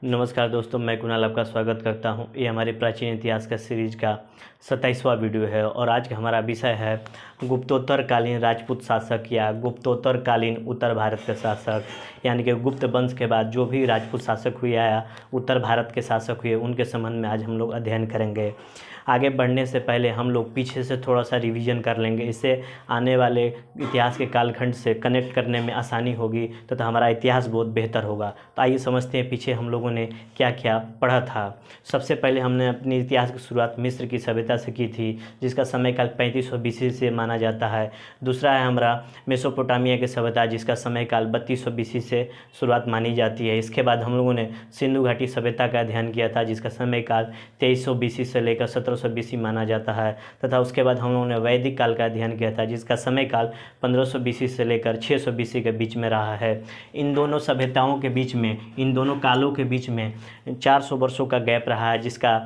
नमस्कार दोस्तों, मैं कुणाल आपका स्वागत करता हूं। ये हमारे प्राचीन इतिहास का सीरीज़ का 27वां वीडियो है और आज का हमारा विषय है गुप्तोत्तरकालीन राजपूत शासक या गुप्तोत्तरकालीन उत्तर भारत के शासक, यानी कि गुप्त वंश के बाद जो भी राजपूत शासक हुए या उत्तर भारत के शासक हुए उनके संबंध में आज हम लोग अध्ययन करेंगे। आगे बढ़ने से पहले हम लोग पीछे से थोड़ा सा रिवीजन कर लेंगे, इससे आने वाले इतिहास के कालखंड से कनेक्ट करने में आसानी होगी तथा हमारा इतिहास बहुत बेहतर होगा। तो आइए समझते हैं पीछे हम लोगों ने क्या क्या पढ़ा था। सबसे पहले हमने अपनी इतिहास की शुरुआत मिस्र की सभ्यता से की थी, जिसका समय काल 3500 BC से माना जाता है। दूसरा है हमारा मेसोपोटामिया की सभ्यता, जिसका समय काल 3200 BC से शुरुआत मानी जाती है। इसके बाद हम लोगों ने सिंधु घाटी सभ्यता का अध्ययन किया था, जिसका समय काल 2300 BC से लेकर 1700 BC माना जाता है। तथा उसके बाद हम लोगों ने वैदिक काल का अध्ययन किया था, जिसका समय काल 1500 BC से लेकर 600 BC के बीच में रहा है। इन दोनों सभ्यताओं के बीच में, इन दोनों कालों के बीच में 400 वर्षों का गैप रहा है, जिसका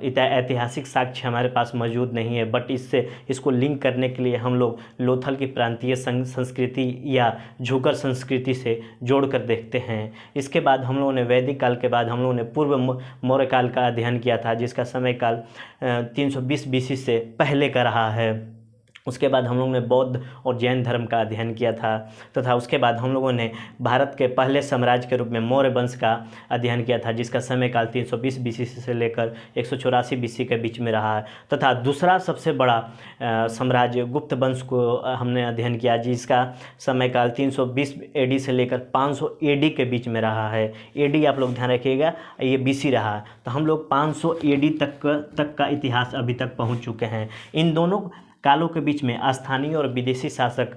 ऐतिहासिक साक्ष्य हमारे पास मौजूद नहीं है। बट इसको लिंक करने के लिए हम लोग लोथल की प्रांतीय संस्कृति या झूकर संस्कृति से जोड़कर देखते हैं। इसके बाद हम लोगों ने वैदिक काल के बाद हम लोगों ने पूर्व मौर्य काल का अध्ययन किया था, जिसका समय काल 320 BC से पहले का रहा है। उसके बाद हम लोगों ने बौद्ध और जैन धर्म का अध्ययन किया था तथा उसके बाद हम लोगों ने भारत के पहले साम्राज्य के रूप में मौर्य वंश का अध्ययन किया था, जिसका समय काल 320 BC से लेकर 184 BC के बीच में रहा है। तथा दूसरा सबसे बड़ा साम्राज्य गुप्त वंश को हमने अध्ययन किया, जिसका समय काल 320 AD से लेकर 500 AD के बीच में रहा है। AD आप लोग ध्यान रखिएगा, ये BC रहा। तो हम लोग 500 AD तक का इतिहास अभी तक पहुँच चुके हैं। इन दोनों कालों के बीच में स्थानीय और विदेशी शासक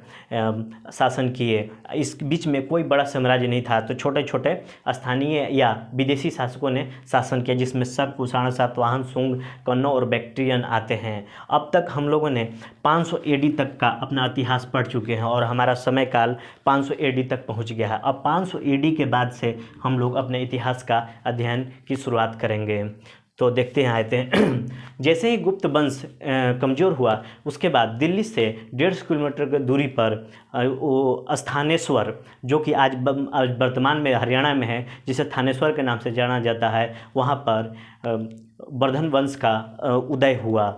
शासन किए। इस बीच में कोई बड़ा साम्राज्य नहीं था, तो छोटे छोटे स्थानीय या विदेशी शासकों ने शासन किया, जिसमें शक, कुषाण, सातवाहन, शुंग, कन्नौ और बैक्ट्रियन आते हैं। अब तक हम लोगों ने 500 AD तक का अपना इतिहास पढ़ चुके हैं और हमारा समय काल 500 AD तक पहुंच गया है। अब 500 AD के बाद से हम लोग अपने इतिहास का अध्ययन की शुरुआत करेंगे। तो देखते हैं आते हैं। जैसे ही गुप्त वंश कमज़ोर हुआ, उसके बाद दिल्ली से 150 किलोमीटर की दूरी पर वो स्थानेश्वर, जो कि आज वर्तमान में हरियाणा में है, जिसे थानेश्वर के नाम से जाना जाता है, वहाँ पर वर्धन वंश का उदय हुआ।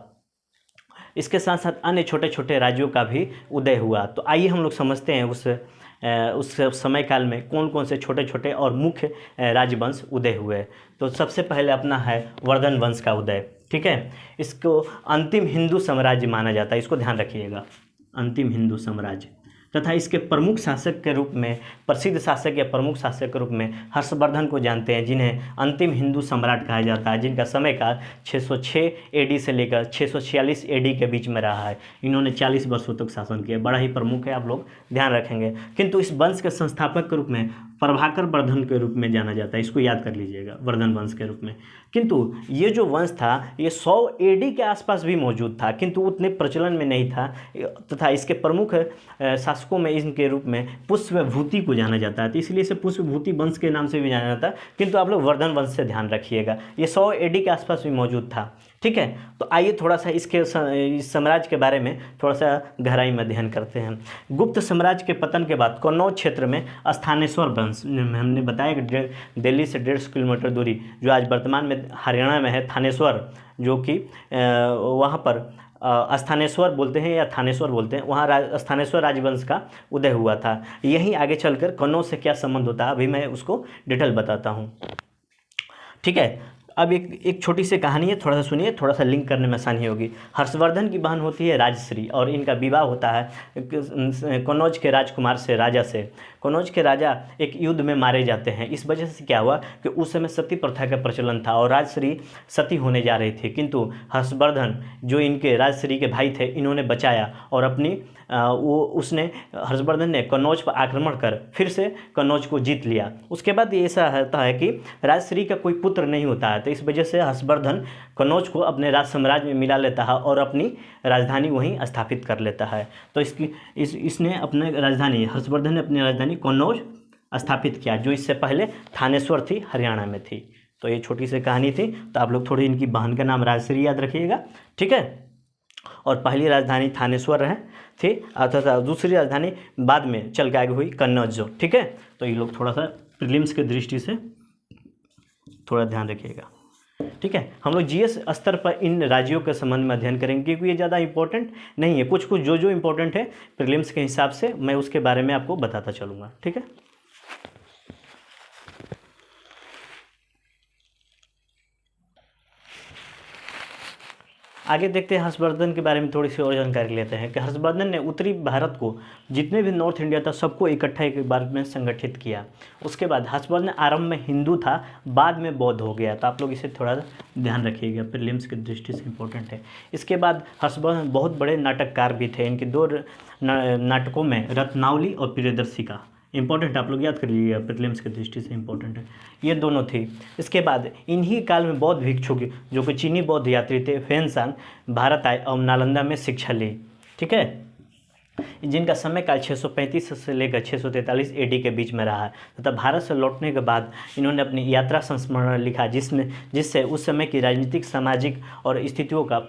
इसके साथ साथ अन्य छोटे छोटे राज्यों का भी उदय हुआ। तो आइए हम लोग समझते हैं उस समय काल में कौन कौन से छोटे छोटे और मुख्य राजवंश उदय हुए। तो सबसे पहले अपना है वर्धन वंश का उदय। ठीक है, इसको अंतिम हिंदू साम्राज्य माना जाता है, इसको ध्यान रखिएगा, अंतिम हिंदू साम्राज्य। तथा इसके प्रमुख शासक के रूप में, प्रसिद्ध शासक या प्रमुख शासक के रूप में हर्षवर्धन को जानते हैं, जिन्हें अंतिम हिंदू सम्राट कहा जाता है, जिनका समय काल 606 AD से लेकर 646 AD के बीच में रहा है। इन्होंने 40 वर्षों तक शासन किया, बड़ा ही प्रमुख है, आप लोग ध्यान रखेंगे। किंतु इस वंश के संस्थापक के रूप में प्रभाकर वर्धन के रूप में जाना जाता है, इसको याद कर लीजिएगा, वर्धन वंश के रूप में। किंतु ये जो वंश था ये 100 AD के आसपास भी मौजूद था, किंतु उतने प्रचलन में नहीं था। तथा इसके प्रमुख शासकों में इनके रूप में पुष्पभूति को जाना जाता है, तो इसलिए इसे पुष्पभूति वंश के नाम से भी जाना जाता है। किंतु आप लोग वर्धन वंश से ध्यान रखिएगा, ये 100 AD के आसपास भी मौजूद था। ठीक है, तो आइए थोड़ा सा इस साम्राज्य के बारे में थोड़ा सा गहराई में अध्ययन करते हैं। गुप्त साम्राज्य के पतन के बाद कन्नौज क्षेत्र में स्थानेश्वर वंश, हमने बताया कि दिल्ली से 150 किलोमीटर दूरी, जो आज वर्तमान में हरियाणा में है, थानेश्वर, जो कि वहाँ पर स्थानेश्वर बोलते हैं या थानेश्वर बोलते हैं, वहाँ स्थानेश्वर राजवंश का उदय हुआ था। यहीं आगे चलकर कन्नौज से क्या संबंध होता है, अभी मैं उसको डिटेल बताता हूँ। ठीक है, अब एक छोटी सी कहानी है, थोड़ा सा सुनिए, थोड़ा सा लिंक करने में आसानी होगी। हर्षवर्धन की बहन होती है राजश्री और इनका विवाह होता है कन्नौज के राजकुमार से, राजा से। कन्नौज के राजा एक युद्ध में मारे जाते हैं। इस वजह से क्या हुआ कि उस समय सती प्रथा का प्रचलन था और राजश्री सती होने जा रही थी, किंतु हर्षवर्धन जो इनके राजश्री के भाई थे, इन्होंने बचाया और अपनी हर्षवर्धन ने कन्नौज पर आक्रमण कर फिर से कन्नौज को जीत लिया। उसके बाद ये ऐसा होता है कि राजश्री का कोई पुत्र नहीं होता है, तो इस वजह से हर्षवर्धन कन्नौज को अपने राज साम्राज्य में मिला लेता है और अपनी राजधानी वहीं स्थापित कर लेता है। तो इसने अपने राजधानी, हर्षवर्धन ने अपनी राजधानी कन्नौज स्थापित किया, जो इससे पहले थानेश्वर थी, हरियाणा में थी। तो ये छोटी सी कहानी थी, तो आप लोग थोड़ी इनकी बहन का नाम राजश्री याद रखिएगा। ठीक है, और पहली राजधानी थानेश्वर रहे थी, तथा दूसरी राजधानी बाद में चल के आगे हुई कन्नौज। ठीक है, तो ये लोग थोड़ा सा प्रीलिम्स के दृष्टि से थोड़ा ध्यान रखिएगा। ठीक है, हम लोग जीएस स्तर पर इन राज्यों के संबंध में अध्ययन करेंगे क्योंकि ये ज़्यादा इंपॉर्टेंट नहीं है। कुछ कुछ जो इंपॉर्टेंट है प्रीलिम्स के हिसाब से मैं उसके बारे में आपको बताता चलूँगा। ठीक है, आगे देखते हैं हर्षवर्धन के बारे में थोड़ी सी और जानकारी लेते हैं कि हर्षवर्धन ने उत्तरी भारत को जितने भी नॉर्थ इंडिया था सबको इकट्ठा एक बार में संगठित किया। उसके बाद हर्षवर्धन आरंभ में हिंदू था, बाद में बौद्ध हो गया। तो आप लोग इसे थोड़ा ध्यान रखिएगा, प्रीलिम्स की दृष्टि से इंपॉर्टेंट है। इसके बाद हर्षवर्धन बहुत बड़े नाटककार भी थे। इनके दो नाटकों में रत्नावली और प्रियदर्शिका इंपॉर्टेंट, आप लोग याद कर लीजिएगा, प्रीलिम्स की दृष्टि से इंपॉर्टेंट है, ये दोनों थी। इसके बाद इन्हीं काल में बौद्ध भिक्षु जो कि चीनी बौद्ध यात्री थे फेनसांग भारत आए और नालंदा में शिक्षा ली। ठीक है, जिनका समय काल 635 से लेकर 643 एडी के बीच में रहा है तथा भारत से लौटने के बाद इन्होंने अपनी यात्रा संस्मरण लिखा जिससे उस समय की राजनीतिक सामाजिक और स्थितियों का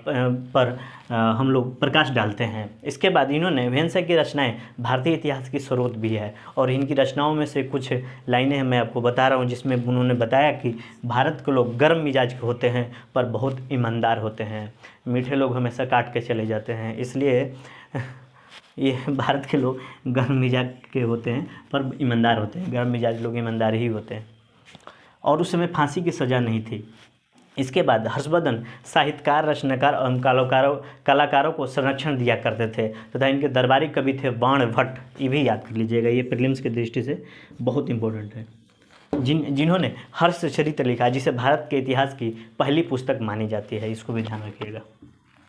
पर हम लोग प्रकाश डालते हैं। इसके बाद इन्होंने वेन्सा की रचनाएं भारतीय इतिहास की स्रोत भी है और इनकी रचनाओं में से कुछ लाइनें मैं आपको बता रहा हूँ जिसमें उन्होंने बताया कि भारत के लोग गर्म मिजाज के होते हैं पर बहुत ईमानदार होते हैं, मीठे लोग हमेशा काट के चले जाते हैं, इसलिए ये भारत के लोग गर्म मिजाज के होते हैं पर ईमानदार होते हैं। गर्म मिजाज लोग ईमानदार ही होते हैं और उस समय फांसी की सज़ा नहीं थी। इसके बाद हर्षवर्धन साहित्यकार, रचनाकार और कलाकारों को संरक्षण दिया करते थे तथा इनके दरबारी कवि थे बाण भट्ट, ये भी याद कर लीजिएगा, ये प्रीलिम्स की दृष्टि से बहुत इंपॉर्टेंट है। जिन्होंने हर्ष चरित्र लिखा जिसे भारत के इतिहास की पहली पुस्तक मानी जाती है, इसको भी ध्यान रखिएगा,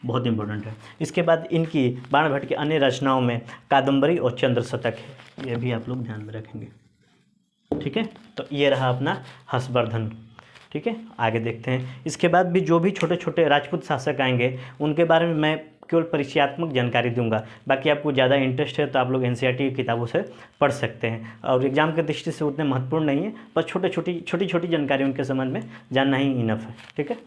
बहुत इंपॉर्टेंट है। इसके बाद इनकी बाण भट्ट की अन्य रचनाओं में कादम्बरी और चंद्र शतक है, ये भी आप लोग ध्यान में रखेंगे। ठीक है, तो ये रहा अपना हर्षवर्धन। ठीक है, आगे देखते हैं। इसके बाद भी जो भी छोटे छोटे राजपूत शासक आएंगे उनके बारे में मैं केवल परिचयात्मक जानकारी दूंगा, बाकी आपको ज़्यादा इंटरेस्ट है तो आप लोग एनसीईआरटी की किताबों से पढ़ सकते हैं और एग्जाम की दृष्टि से उतने महत्वपूर्ण नहीं है, बस छोटी छोटी जानकारी उनके संबंध में जानना ही इनफ है। ठीक है,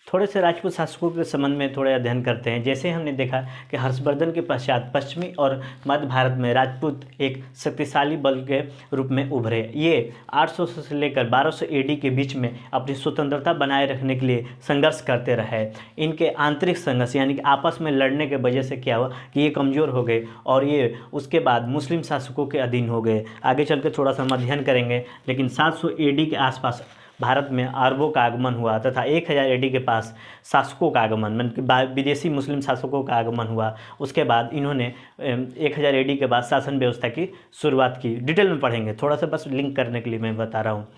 थोड़े से राजपूत शासकों के संबंध में थोड़ा अध्ययन करते हैं। जैसे हमने देखा कि हर्षवर्धन के पश्चात पश्चिमी और मध्य भारत में राजपूत एक शक्तिशाली बल के रूप में उभरे। ये 800 से लेकर 1200 एडी के बीच में अपनी स्वतंत्रता बनाए रखने के लिए संघर्ष करते रहे। इनके आंतरिक संघर्ष यानी कि आपस में लड़ने के वजह से क्या हुआ कि ये कमज़ोर हो गए और ये उसके बाद मुस्लिम शासकों के अधीन हो गए। आगे चल के थोड़ा सा हम अध्ययन करेंगे, लेकिन 700 एडी के आसपास भारत में अरबों का आगमन हुआ तथा 1000 एडी के पास शासकों का आगमन, मतलब विदेशी मुस्लिम शासकों का आगमन हुआ। उसके बाद इन्होंने 1000 एडी के बाद शासन व्यवस्था की शुरुआत की। डिटेल में पढ़ेंगे, थोड़ा सा बस लिंक करने के लिए मैं बता रहा हूँ।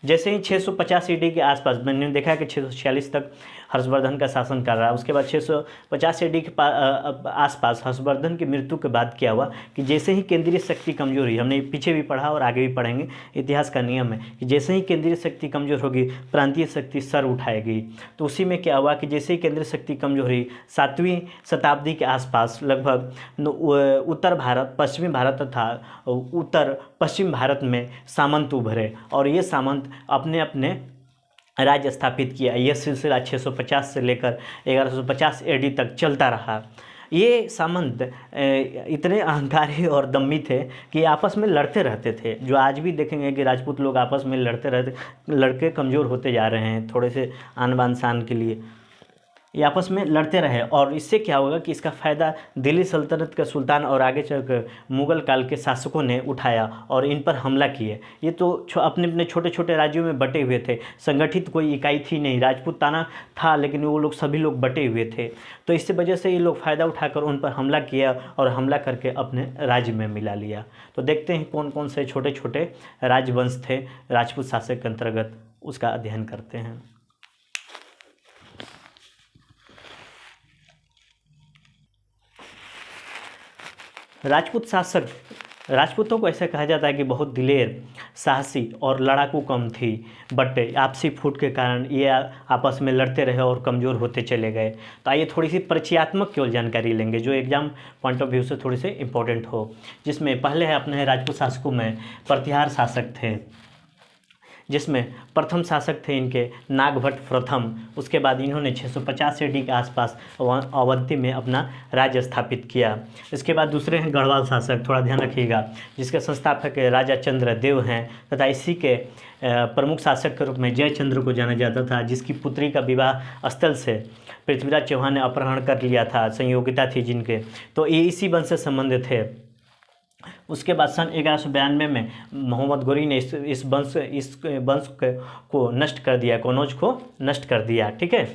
जैसे ही 650 ईडी के आसपास मैंने देखा कि 646 तक हर्षवर्धन का शासन कर रहा है। उसके बाद 650 ईडी के आसपास हर्षवर्धन की मृत्यु के बाद क्या हुआ कि जैसे ही केंद्रीय शक्ति कमजोर हुई, हमने पीछे भी पढ़ा और आगे भी पढ़ेंगे, इतिहास का नियम है कि जैसे ही केंद्रीय शक्ति कमजोर होगी प्रांतीय शक्ति सर उठाएगी। तो उसी में क्या हुआ कि जैसे ही केंद्रीय शक्ति कमजोर हुई 7वीं शताब्दी के आसपास लगभग उत्तर भारत, पश्चिमी भारत तथा उत्तर पश्चिम भारत में सामंत उभरे और ये सामंत अपने अपने राज्य स्थापित किया। यह सिलसिला 650 से लेकर 1150 एडी तक चलता रहा। ये सामंत इतने अहंकारी और दम्मी थे कि आपस में लड़ते रहते थे। जो आज भी देखेंगे कि राजपूत लोग आपस में लड़ते रहते, लड़के कमज़ोर होते जा रहे हैं थोड़े से आन बान शान के लिए, ये आपस में लड़ते रहे। और इससे क्या होगा कि इसका फ़ायदा दिल्ली सल्तनत के सुल्तान और आगे चलकर मुग़ल काल के शासकों ने उठाया और इन पर हमला किए। ये तो अपने अपने छोटे छोटे राज्यों में बटे हुए थे, संगठित कोई इकाई थी नहीं। राजपूताना था लेकिन वो लोग सभी लोग बटे हुए थे, तो इससे वजह से ये लोग फ़ायदा उठाकर उन पर हमला किया और हमला करके अपने राज्य में मिला लिया। तो देखते हैं कौन कौन से छोटे छोटे राजवंश थे राजपूत शासक के अंतर्गत, उसका अध्ययन करते हैं। राजपूत शासक, राजपूतों को ऐसा कहा जाता है कि बहुत दिलेर, साहसी और लड़ाकू कम थी, बट आपसी फूट के कारण ये आपस में लड़ते रहे और कमज़ोर होते चले गए। तो आइए थोड़ी सी परिचयात्मक केवल जानकारी लेंगे जो एग्जाम पॉइंट ऑफ व्यू से थोड़ी सी इंपॉर्टेंट हो। जिसमें पहले है अपने राजपूत शासकों में प्रतिहार शासक थे जिसमें प्रथम शासक थे इनके नागभट्ट प्रथम। उसके बाद इन्होंने 650 AD के आसपास अवंती में अपना राज्य स्थापित किया। इसके बाद दूसरे हैं गढ़वाल शासक, थोड़ा ध्यान रखिएगा, जिसके संस्थापक राजा चंद्रदेव हैं तथा इसी के प्रमुख शासक के रूप में जयचंद्र को जाना जाता था, जिसकी पुत्री का विवाह स्थल से पृथ्वीराज चौहान ने अपहरण कर लिया था, संयोगिता थी जिनके, तो ये इसी वंश से संबंधित थे। उसके बाद सन 1192 में मोहम्मद गोरी ने इस वंश को नष्ट कर दिया, कनौज को नष्ट कर दिया, ठीक है,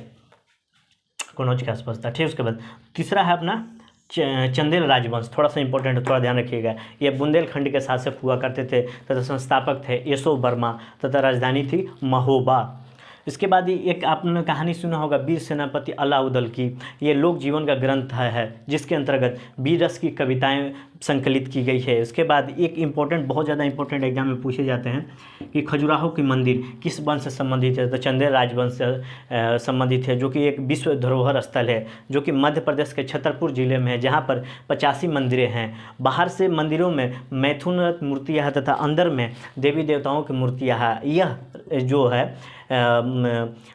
कनौज के आसपास था, ठीक। उसके बाद तीसरा है अपना चंदेल राजवंश, थोड़ा सा इंपॉर्टेंट है, थोड़ा ध्यान रखिएगा। ये बुंदेलखंड के शासक हुआ करते थे तथा संस्थापक थे यशो वर्मा तथा राजधानी थी महोबा। इसके बाद एक आपने कहानी सुना होगा वीर सेनापति अलाउद्दीन की, ये लोक जीवन का ग्रंथ है जिसके अंतर्गत वीर रस की कविताएं संकलित की गई है। उसके बाद एक इम्पोर्टेंट, बहुत ज़्यादा इंपॉर्टेंट एग्जाम में पूछे जाते हैं कि खजुराहो की मंदिर किस वंश से संबंधित है, तो चंदेल राजवंश से संबंधित है, जो कि एक विश्व धरोहर स्थल है, जो कि मध्य प्रदेश के छतरपुर जिले में है, जहाँ पर 85 मंदिरें हैं। बाहर से मंदिरों में मैथुन रथ मूर्तियाँ हैं तथा अंदर में देवी देवताओं की मूर्तियाँ हैं। यह जो है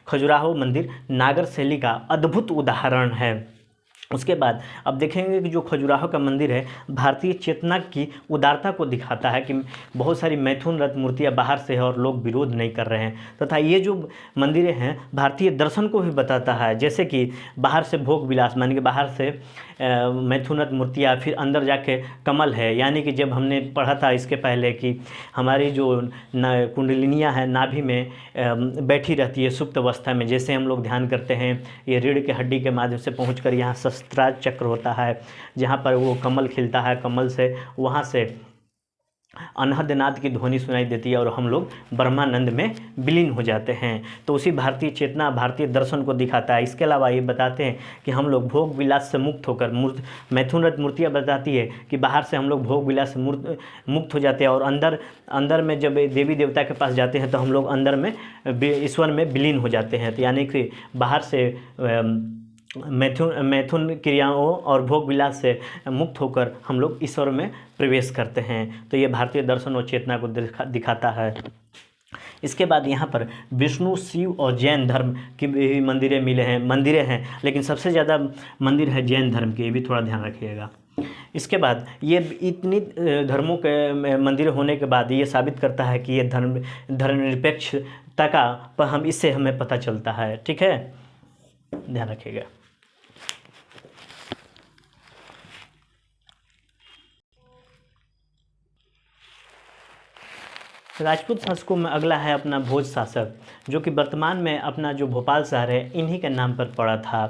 खजुराहो मंदिर नागर शैली का अद्भुत उदाहरण है। उसके बाद अब देखेंगे कि जो खजुराहो का मंदिर है भारतीय चेतना की उदारता को दिखाता है कि बहुत सारी मैथुन रथ मूर्तियाँ बाहर से है और लोग विरोध नहीं कर रहे हैं, तथा ये जो मंदिरें हैं भारतीय दर्शन को भी बताता है, जैसे कि बाहर से भोग विलास, मानी कि बाहर से मैथुन रथ मूर्तियाँ, फिर अंदर जाके कमल है, यानी कि जब हमने पढ़ा था इसके पहले कि हमारी जो कुंडलिनियाँ हैं नाभि में बैठी रहती है सुप्त अवस्था में, जैसे हम लोग ध्यान करते हैं, ये रीढ़ के हड्डी के माध्यम से पहुँच यहाँ सहस्त्रार चक्र होता है, जहाँ पर वो कमल खिलता है, कमल से वहाँ से अनहद नाद की ध्वनि सुनाई देती है और हम लोग ब्रह्मानंद में विलीन हो जाते हैं। तो उसी भारतीय चेतना, भारतीय दर्शन को दिखाता है। इसके अलावा ये बताते हैं कि हम लोग भोग विलास से मुक्त होकर, मैथुन रथ मूर्तियाँ बताती है कि बाहर से हम लोग भोग विलास से मुक्त हो जाते हैं और अंदर में जब देवी देवता के पास जाते हैं तो हम लोग अंदर में ईश्वर में विलीन हो जाते हैं। तो यानी कि बाहर से मैथुन क्रियाओं और भोग विलास से मुक्त होकर हम लोग ईश्वर में प्रवेश करते हैं। तो ये भारतीय दर्शन और चेतना को दिखाता है। इसके बाद यहाँ पर विष्णु, शिव और जैन धर्म की भी मंदिरें हैं, लेकिन सबसे ज़्यादा मंदिर है जैन धर्म के, ये भी थोड़ा ध्यान रखिएगा। इसके बाद ये इतनी धर्मों के मंदिर होने के बाद ये साबित करता है कि ये धर्मनिरपेक्षता का इससे हमें पता चलता है, ठीक है, ध्यान रखिएगा। राजपूत शासकों में अगला है अपना भोज शासक, जो कि वर्तमान में अपना जो भोपाल शहर है इन्हीं के नाम पर पड़ा था,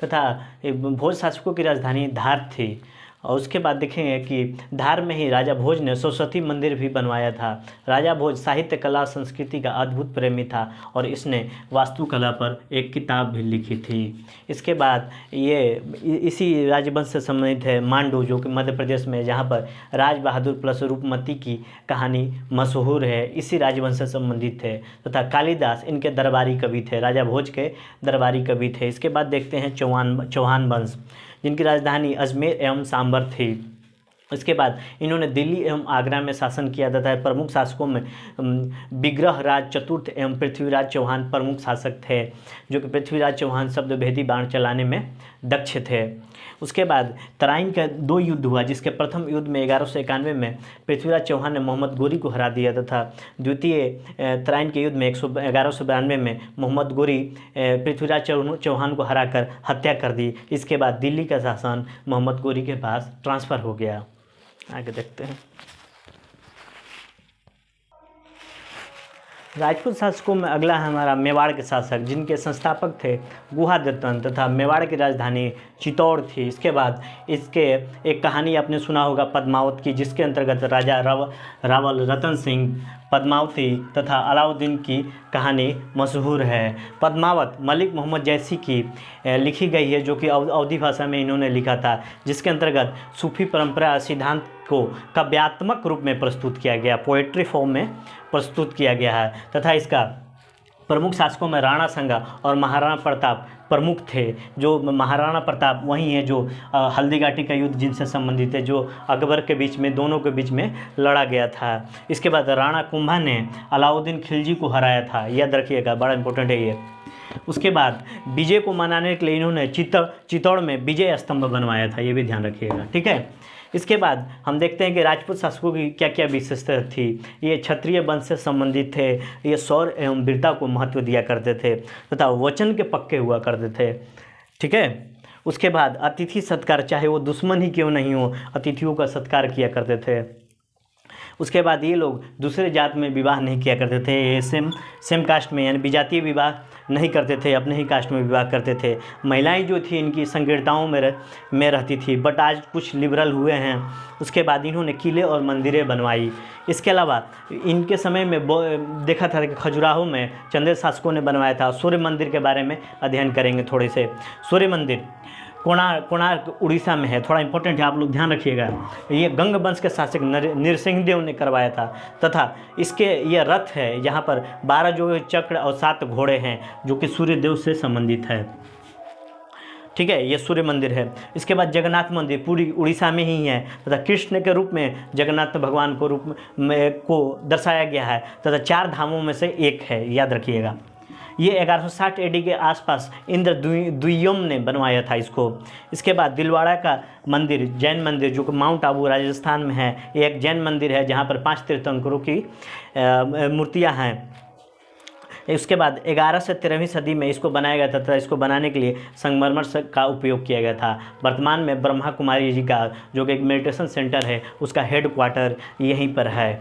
तथा भोज शासकों की राजधानी धार थी। और उसके बाद देखेंगे कि धार में ही राजा भोज ने सरस्वती मंदिर भी बनवाया था। राजा भोज साहित्य, कला, संस्कृति का अद्भुत प्रेमी था और इसने वास्तुकला पर एक किताब भी लिखी थी। इसके बाद ये इसी राजवंश से संबंधित है मांडू, जो कि मध्य प्रदेश में, जहाँ पर राज बहादुर प्लस रूपमती की कहानी मशहूर है, इसी राजवंश से संबंधित है। तथा कालिदास इनके दरबारी कवि थे, राजा भोज के दरबारी कवि थे। इसके बाद देखते हैं चौहान वंश, जिनकी राजधानी अजमेर एवं सांबर थी। इसके बाद इन्होंने दिल्ली एवं आगरा में शासन किया तथा प्रमुख शासकों में विग्रह राज चतुर्थ एवं पृथ्वीराज चौहान प्रमुख शासक थे, जो कि पृथ्वीराज चौहान शब्दभेदी बाण चलाने में दक्ष थे। उसके बाद तराइन का 2 युद्ध हुआ, जिसके प्रथम युद्ध में 1191 में पृथ्वीराज चौहान ने मोहम्मद गोरी को हरा दिया तथा द्वितीय तराइन के युद्ध में 1192 में मोहम्मद गोरी पृथ्वीराज चौहान को हराकर हत्या कर दी। इसके बाद दिल्ली का शासन मोहम्मद गोरी के पास ट्रांसफ़र हो गया। आगे देखते हैं। राजपूत शासकों में अगला है हमारा मेवाड़ के शासक, जिनके संस्थापक थे गुहादत्तन तथा मेवाड़ की राजधानी चित्तौड़ थी। इसके बाद इसके एक कहानी आपने सुना होगा पद्मावत की, जिसके अंतर्गत राजा रावल रतन सिंह पद्मावती तथा अलाउद्दीन की कहानी मशहूर है। पद्मावत मलिक मोहम्मद जैसी की लिखी गई है, जो कि अवधी भाषा में इन्होंने लिखा था, जिसके अंतर्गत सूफी परंपरा सिद्धांत को काव्यात्मक रूप में प्रस्तुत किया गया, पोएट्री फॉर्म में प्रस्तुत किया गया है। तथा इसका प्रमुख शासकों में राणा संगा और महाराणा प्रताप प्रमुख थे, जो महाराणा प्रताप वही हैं जो हल्दीघाटी का युद्ध जिनसे संबंधित है, जो अकबर के बीच में, दोनों के बीच में लड़ा गया था। इसके बाद राणा कुंभा ने अलाउद्दीन खिलजी को हराया था, याद रखिएगा, बड़ा इंपॉर्टेंट है ये। उसके बाद विजय को मनाने के लिए इन्होंने चित्तौड़ में विजय स्तंभ बनवाया था, ये भी ध्यान रखिएगा, ठीक है। इसके बाद हम देखते हैं कि राजपूत शासकों की क्या क्या विशेषता थी। ये क्षत्रिय वंश से संबंधित थे, ये शौर्य एवं वीरता को महत्व दिया करते थे तथा वचन के पक्के हुआ करते थे, ठीक है। उसके बाद अतिथि सत्कार, चाहे वो दुश्मन ही क्यों नहीं हो, अतिथियों का सत्कार किया करते थे। उसके बाद ये लोग दूसरे जात में विवाह नहीं किया करते थे, ये सेम कास्ट में यानी विजातीय विवाह नहीं करते थे, अपने ही कास्ट में विवाह करते थे। महिलाएं जो थी इनकी संकीर्णताओं में रहती थी, बट आज कुछ लिबरल हुए हैं। उसके बाद इन्होंने किले और मंदिरें बनवाई। इसके अलावा इनके समय में देखा था कि खजुराहो में चंदेल शासकों ने बनवाया था। सूर्य मंदिर के बारे में अध्ययन करेंगे थोड़े से। सूर्य मंदिर कोणार्क उड़ीसा में है, थोड़ा इंपॉर्टेंट है, आप लोग ध्यान रखिएगा। ये गंग वंश के शासक नरसिंहदेव ने करवाया था तथा इसके ये रथ है, यहाँ पर 12 जो चक्र और 7 घोड़े हैं जो कि सूर्यदेव से संबंधित है, ठीक है। ये सूर्य मंदिर है। इसके बाद जगन्नाथ मंदिर पूरी उड़ीसा में ही है तथा कृष्ण के रूप में जगन्नाथ भगवान को रूप में को दर्शाया गया है तथा 4 धामों में से एक है, याद रखिएगा। ये 1160 AD के आसपास इंद्र द्वियम ने बनवाया था इसको। इसके बाद दिलवाड़ा का मंदिर, जैन मंदिर, जो कि माउंट आबू राजस्थान में है, ये एक जैन मंदिर है जहाँ पर 5 तीर्थंकरों की मूर्तियाँ हैं। इसके बाद 11 से 13वीं सदी में इसको बनाया गया था तथा इसको बनाने के लिए संगमरमर का उपयोग किया गया था। वर्तमान में ब्रह्मा कुमारी जी का जो कि एक मेडिटेशन सेंटर है, उसका हेड क्वार्टर यहीं पर है।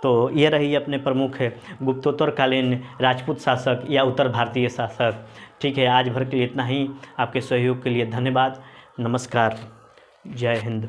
तो ये रही अपने प्रमुख गुप्तोत्तरकालीन राजपूत शासक या उत्तर भारतीय शासक, ठीक है। आज भर के लिए इतना ही। आपके सहयोग के लिए धन्यवाद। नमस्कार, जय हिंद।